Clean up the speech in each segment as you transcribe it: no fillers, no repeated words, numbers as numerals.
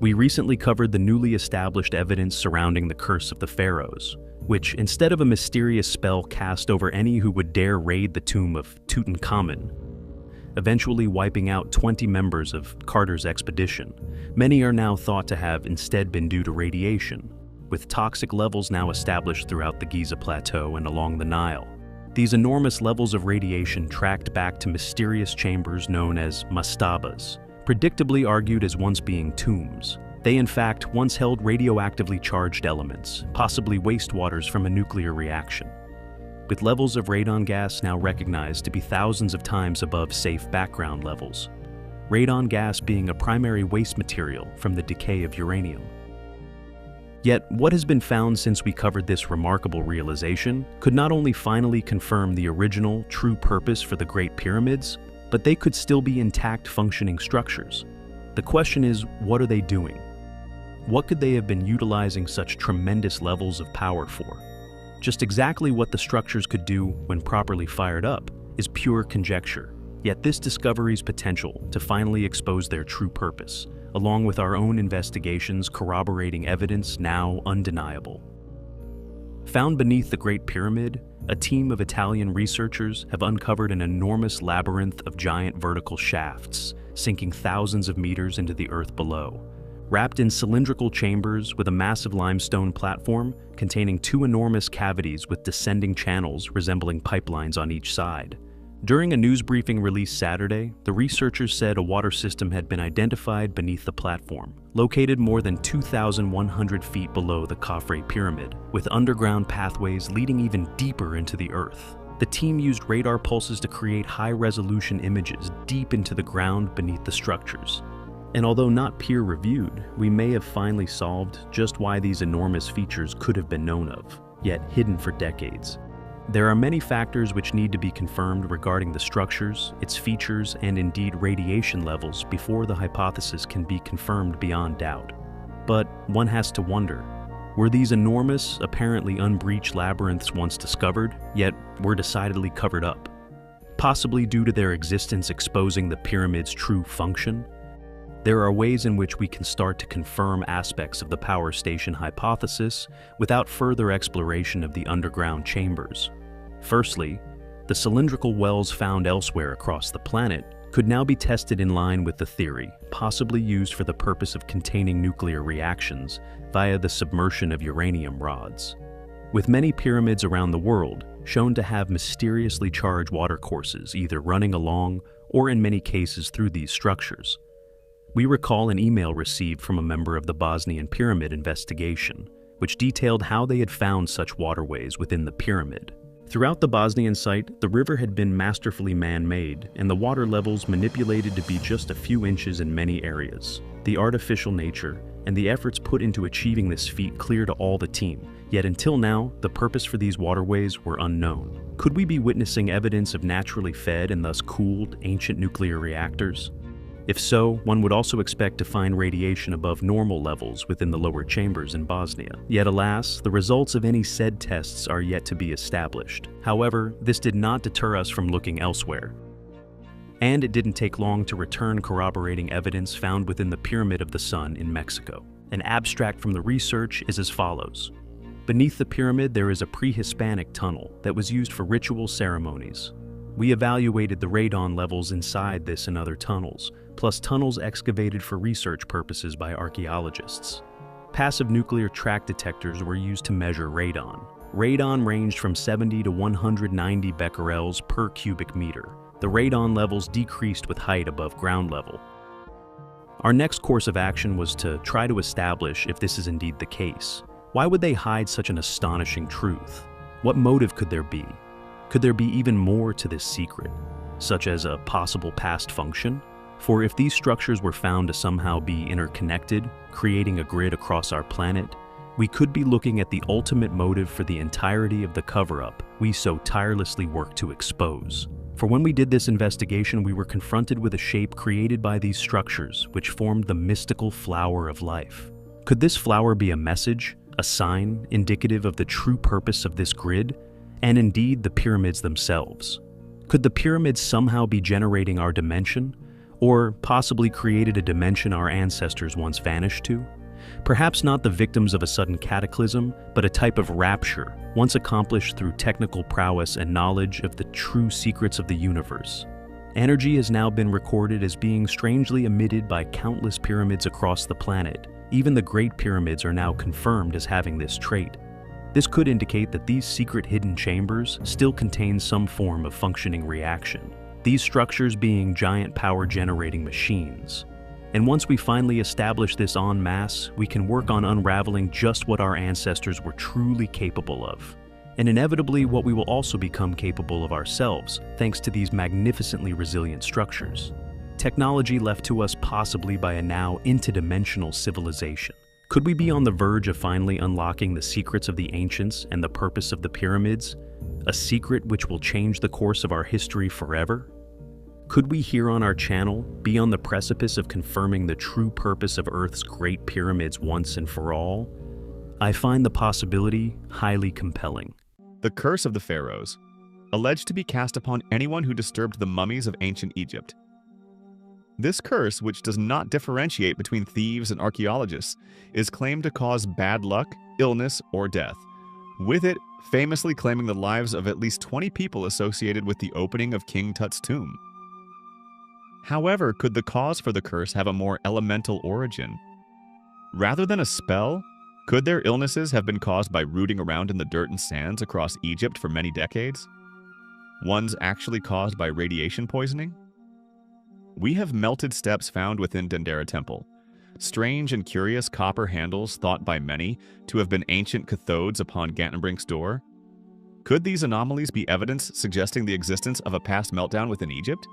We recently covered the newly established evidence surrounding the Curse of the Pharaohs, which, instead of a mysterious spell cast over any who would dare raid the tomb of Tutankhamun, eventually wiping out 20 members of Carter's expedition, many are now thought to have instead been due to radiation, with toxic levels now established throughout the Giza Plateau and along the Nile. These enormous levels of radiation tracked back to mysterious chambers known as mastabas, predictably argued as once being tombs. They in fact once held radioactively charged elements, possibly wastewaters from a nuclear reaction. With levels of radon gas now recognized to be thousands of times above safe background levels, radon gas being a primary waste material from the decay of uranium. Yet, what has been found since we covered this remarkable realization could not only finally confirm the original, true purpose for the Great Pyramids, but they could still be intact functioning structures. The question is, what are they doing? What could they have been utilizing such tremendous levels of power for? Just exactly what the structures could do when properly fired up is pure conjecture, yet this discovery's potential to finally expose their true purpose, along with our own investigations corroborating evidence now undeniable. Found beneath the Great Pyramid, a team of Italian researchers have uncovered an enormous labyrinth of giant vertical shafts, sinking thousands of meters into the earth below. Wrapped in cylindrical chambers with a massive limestone platform containing two enormous cavities with descending channels resembling pipelines on each side. During a news briefing released Saturday, the researchers said a water system had been identified beneath the platform, located more than 2,100 feet below the Khafre Pyramid, with underground pathways leading even deeper into the earth. The team used radar pulses to create high-resolution images deep into the ground beneath the structures. And although not peer-reviewed, we may have finally solved just why these enormous features could have been known of, yet hidden for decades. There are many factors which need to be confirmed regarding the structures, its features, and indeed radiation levels before the hypothesis can be confirmed beyond doubt. But one has to wonder, were these enormous, apparently unbreached labyrinths once discovered, yet were decidedly covered up? Possibly due to their existence exposing the pyramid's true function? There are ways in which we can start to confirm aspects of the power station hypothesis without further exploration of the underground chambers. Firstly, the cylindrical wells found elsewhere across the planet could now be tested in line with the theory, possibly used for the purpose of containing nuclear reactions via the submersion of uranium rods. With many pyramids around the world shown to have mysteriously charged watercourses either running along or in many cases through these structures. We recall an email received from a member of the Bosnian Pyramid investigation, which detailed how they had found such waterways within the pyramid. Throughout the Bosnian site, the river had been masterfully man-made, and the water levels manipulated to be just a few inches in many areas. The artificial nature and the efforts put into achieving this feat clear to all the team, yet until now, the purpose for these waterways were unknown. Could we be witnessing evidence of naturally fed and thus cooled ancient nuclear reactors? If so, one would also expect to find radiation above normal levels within the lower chambers in Bosnia. Yet alas, the results of any said tests are yet to be established. However, this did not deter us from looking elsewhere. And it didn't take long to return corroborating evidence found within the Pyramid of the Sun in Mexico. An abstract from the research is as follows. Beneath the pyramid there is a pre-Hispanic tunnel that was used for ritual ceremonies. We evaluated the radon levels inside this and other tunnels, plus tunnels excavated for research purposes by archaeologists. Passive nuclear track detectors were used to measure radon. Radon ranged from 70 to 190 becquerels per cubic meter. The radon levels decreased with height above ground level. Our next course of action was to try to establish if this is indeed the case. Why would they hide such an astonishing truth? What motive could there be? Could there be even more to this secret, such as a possible past function? For if these structures were found to somehow be interconnected, creating a grid across our planet, we could be looking at the ultimate motive for the entirety of the cover-up we so tirelessly work to expose. For when we did this investigation, we were confronted with a shape created by these structures, which formed the mystical flower of life. Could this flower be a message, a sign indicative of the true purpose of this grid, and indeed the pyramids themselves? Could the pyramids somehow be generating our dimension, Or possibly created a dimension our ancestors once vanished to? Perhaps not the victims of a sudden cataclysm, but a type of rapture, once accomplished through technical prowess and knowledge of the true secrets of the universe. Energy has now been recorded as being strangely emitted by countless pyramids across the planet. Even the Great Pyramids are now confirmed as having this trait. This could indicate that these secret hidden chambers still contain some form of functioning reaction, these structures being giant power-generating machines. And once we finally establish this en masse, we can work on unraveling just what our ancestors were truly capable of. And inevitably what we will also become capable of ourselves, thanks to these magnificently resilient structures. Technology left to us possibly by a now interdimensional civilization. Could we be on the verge of finally unlocking the secrets of the ancients and the purpose of the pyramids? A secret which will change the course of our history forever? Could we here on our channel be on the precipice of confirming the true purpose of Earth's Great Pyramids once and for all? I find the possibility highly compelling. The Curse of the Pharaohs, alleged to be cast upon anyone who disturbed the mummies of ancient Egypt. This curse, which does not differentiate between thieves and archaeologists, is claimed to cause bad luck, illness, or death, with it famously claiming the lives of at least 20 people associated with the opening of King Tut's tomb. However, could the cause for the curse have a more elemental origin? Rather than a spell, could their illnesses have been caused by rooting around in the dirt and sands across Egypt for many decades? Ones actually caused by radiation poisoning? We have melted steps found within Dendera Temple, strange and curious copper handles thought by many to have been ancient cathodes upon Gantenbrink's door. Could these anomalies be evidence suggesting the existence of a past meltdown within Egypt?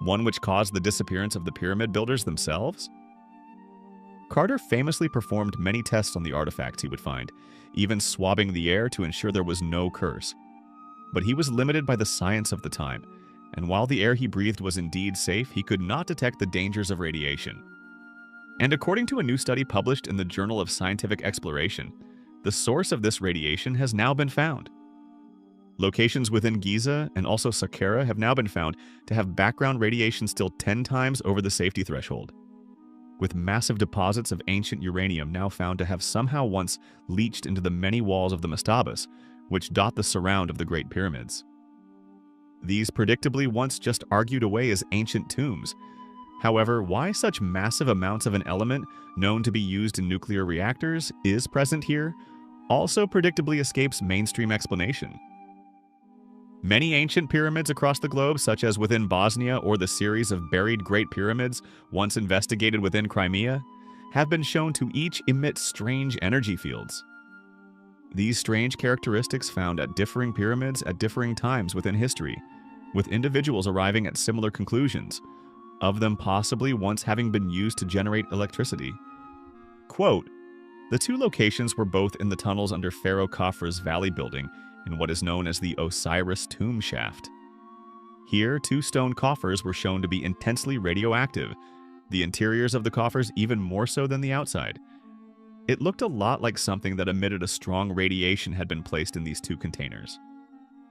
One which caused the disappearance of the pyramid builders themselves? Carter famously performed many tests on the artifacts he would find, even swabbing the air to ensure there was no curse. But he was limited by the science of the time, and while the air he breathed was indeed safe, he could not detect the dangers of radiation. And according to a new study published in the Journal of Scientific Exploration, the source of this radiation has now been found. Locations within Giza and also Saqqara have now been found to have background radiation still 10 times over the safety threshold, with massive deposits of ancient uranium now found to have somehow once leached into the many walls of the mastabas, which dot the surround of the Great Pyramids. These predictably once just argued away as ancient tombs. However, why such massive amounts of an element known to be used in nuclear reactors is present here also predictably escapes mainstream explanation. Many ancient pyramids across the globe, such as within Bosnia or the series of buried Great Pyramids once investigated within Crimea, have been shown to each emit strange energy fields. These strange characteristics found at differing pyramids at differing times within history, with individuals arriving at similar conclusions, of them possibly once having been used to generate electricity. Quote, "The two locations were both in the tunnels under Pharaoh Khafre's valley building in what is known as the Osiris tomb shaft. Here, 2 stone coffers were shown to be intensely radioactive, the interiors of the coffers even more so than the outside. It looked a lot like something that emitted a strong radiation had been placed in these 2 containers.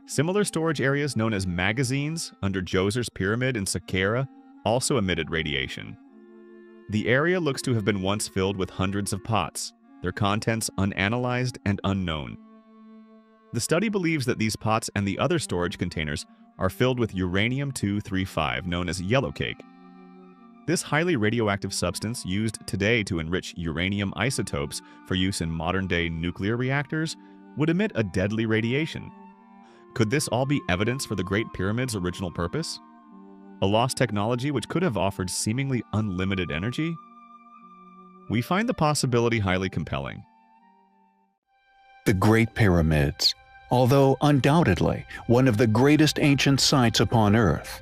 Similar storage areas known as magazines under Djoser's pyramid in Saqqara also emitted radiation. The area looks to have been once filled with hundreds of pots, their contents unanalyzed and unknown. The study believes that these pots and the other storage containers are filled with uranium-235, known as yellowcake. This highly radioactive substance, used today to enrich uranium isotopes for use in modern-day nuclear reactors, would emit a deadly radiation. Could this all be evidence for the Great Pyramid's original purpose? A lost technology which could have offered seemingly unlimited energy? We find the possibility highly compelling. The Great Pyramids, although undoubtedly one of the greatest ancient sites upon Earth,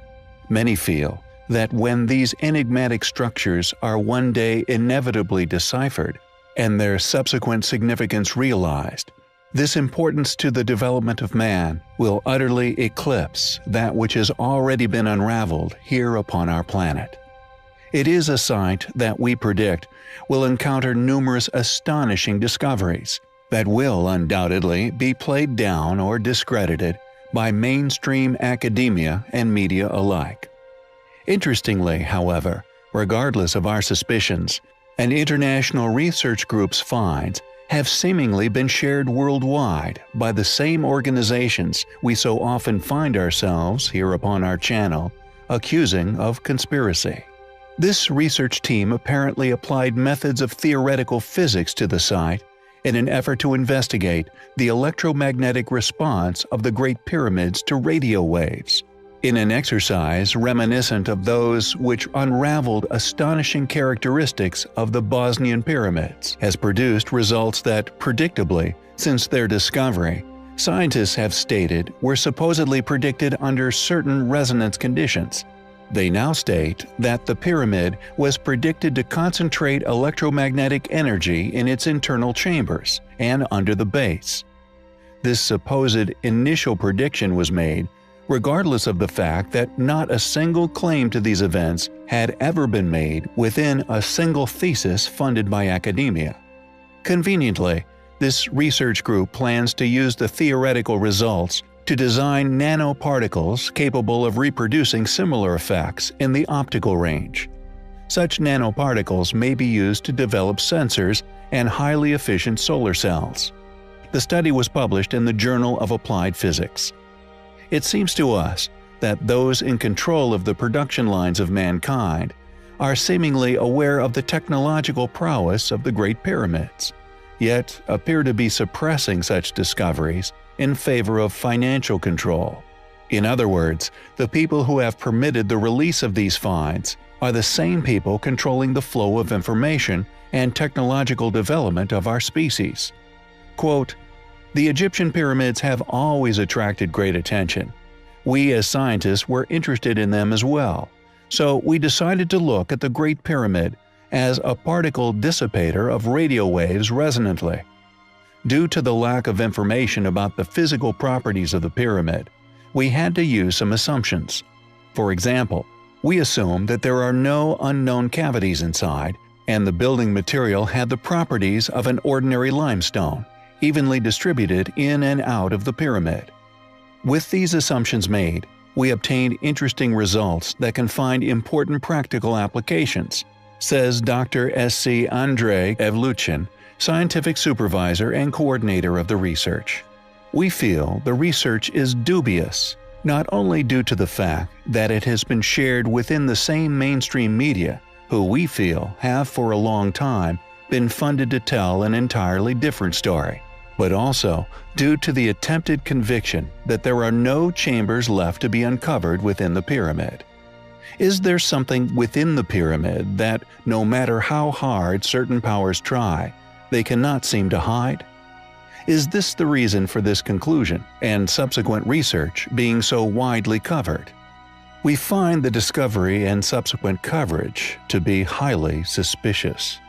many feel that when these enigmatic structures are one day inevitably deciphered and their subsequent significance realized, this importance to the development of man will utterly eclipse that which has already been unraveled here upon our planet. It is a site that we predict will encounter numerous astonishing discoveries that will undoubtedly be played down or discredited by mainstream academia and media alike. Interestingly, however, regardless of our suspicions, an international research group's finds have seemingly been shared worldwide by the same organizations we so often find ourselves here upon our channel accusing of conspiracy. This research team apparently applied methods of theoretical physics to the site in an effort to investigate the electromagnetic response of the Great Pyramids to radio waves. In an exercise reminiscent of those which unraveled astonishing characteristics of the Bosnian pyramids, has produced results that, predictably, since their discovery, scientists have stated were supposedly predicted under certain resonance conditions. They now state that the pyramid was predicted to concentrate electromagnetic energy in its internal chambers and under the base. This supposed initial prediction was made regardless of the fact that not a single claim to these events had ever been made within a single thesis funded by academia. Conveniently, this research group plans to use the theoretical results to design nanoparticles capable of reproducing similar effects in the optical range. Such nanoparticles may be used to develop sensors and highly efficient solar cells. The study was published in the Journal of Applied Physics. It seems to us that those in control of the production lines of mankind are seemingly aware of the technological prowess of the Great Pyramids, yet appear to be suppressing such discoveries in favor of financial control. In other words, the people who have permitted the release of these finds are the same people controlling the flow of information and technological development of our species. Quote, "The Egyptian pyramids have always attracted great attention. We as scientists were interested in them as well, so we decided to look at the Great Pyramid as a particle dissipator of radio waves resonantly. Due to the lack of information about the physical properties of the pyramid, we had to use some assumptions. For example, we assumed that there are no unknown cavities inside, and the building material had the properties of an ordinary limestone, evenly distributed in and out of the pyramid. With these assumptions made, we obtained interesting results that can find important practical applications," says Dr. S.C. Andrei Evluchin, scientific supervisor and coordinator of the research. "We feel the research is dubious, not only due to the fact that it has been shared within the same mainstream media, who we feel have for a long time been funded to tell an entirely different story, but also due to the attempted conviction that there are no chambers left to be uncovered within the pyramid. Is there something within the pyramid that, no matter how hard certain powers try, they cannot seem to hide? Is this the reason for this conclusion and subsequent research being so widely covered? We find the discovery and subsequent coverage to be highly suspicious."